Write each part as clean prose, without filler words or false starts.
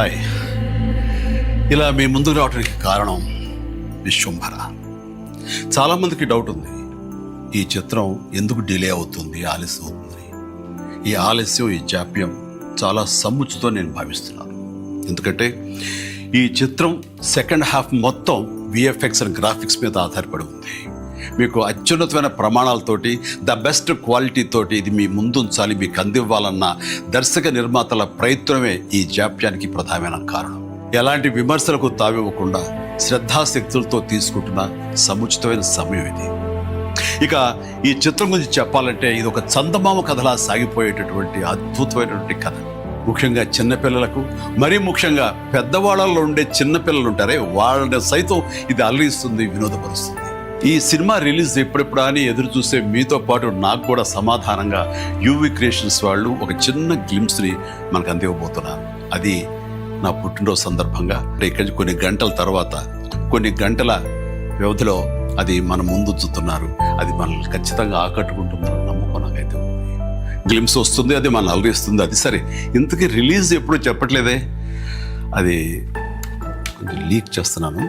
Hi. ఇలా మీ ముందుకు రావడానికి కారణం విశ్వంభర. చాలామందికి డౌట్ ఉంది, ఈ చిత్రం ఎందుకు డిలే అవుతుంది, ఆలస్యం అవుతుంది. ఈ ఆలస్యం, ఈ జాప్యం చాలా సముచితో నేను భావిస్తున్నాను. ఎందుకంటే ఈ చిత్రం సెకండ్ హాఫ్ మొత్తం విఎఫ్ఎక్స్ అండ్ గ్రాఫిక్స్ మీద ఆధారపడి ఉంది. మీకు అత్యున్నతమైన ప్రమాణాలతోటి, ద బెస్ట్ క్వాలిటీతోటి ఇది మీ ముందుంచాలి, మీకు అందివ్వాలన్న దర్శక నిర్మాతల ప్రయత్నమే ఈ జాప్యానికి ప్రధానమైన కారణం. ఎలాంటి విమర్శలకు తావివ్వకుండా శ్రద్ధాశక్తులతో తీసుకుంటున్న సముచితమైన సమయం ఇది. ఇక ఈ చిత్రం గురించి చెప్పాలంటే ఇది ఒక చందమామ కథలా సాగిపోయేటటువంటి అద్భుతమైనటువంటి కథ. ముఖ్యంగా చిన్నపిల్లలకు, మరీ ముఖ్యంగా పెద్దవాళ్ళలో ఉండే చిన్నపిల్లలు ఉంటారే, వాళ్ళని సైతం ఇది అలరిస్తుంది, వినోదపరుస్తుంది. ఈ సినిమా రిలీజ్ ఎప్పుడెప్పుడా అని ఎదురు చూసే మీతో పాటు నాకు కూడా సమాధానంగా యూవి క్రియేషన్స్ వాళ్ళు ఒక చిన్న గ్లిమ్స్ని మనకు అందివ్వబోతున్నారు. అది నా పుట్టినరోజు సందర్భంగా ఇక్కడి కొన్ని గంటల తర్వాత, కొన్ని గంటల వ్యవధిలో అది మన ముందు చూస్తున్నారు. అది మనల్ని ఖచ్చితంగా ఆకట్టుకుంటుందని నమ్మకం నాకైతే ఉంది. గ్లిమ్స్ వస్తుంది, అది మనల్ని అలరిస్తుంది. అది సరే, ఇంతకీ రిలీజ్ ఎప్పుడు చెప్పట్లేదే, అది కొంచెం లీక్ చేస్తున్నాను.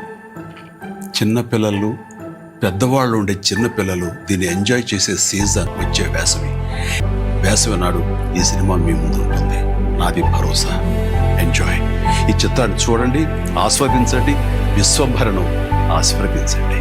చిన్నపిల్లలు, పెద్దవాళ్ళు ఉండే చిన్నపిల్లలు దీన్ని ఎంజాయ్ చేసే సీజన్ వచ్చే వేసవి నాడు ఈ సినిమా మీ ముందు ఉంటుంది. నాది భరోసా. ఎంజాయ్. ఈ చిత్రాన్ని చూడండి, ఆస్వాదించండి, విశ్వంభరను ఆశీర్వదించండి.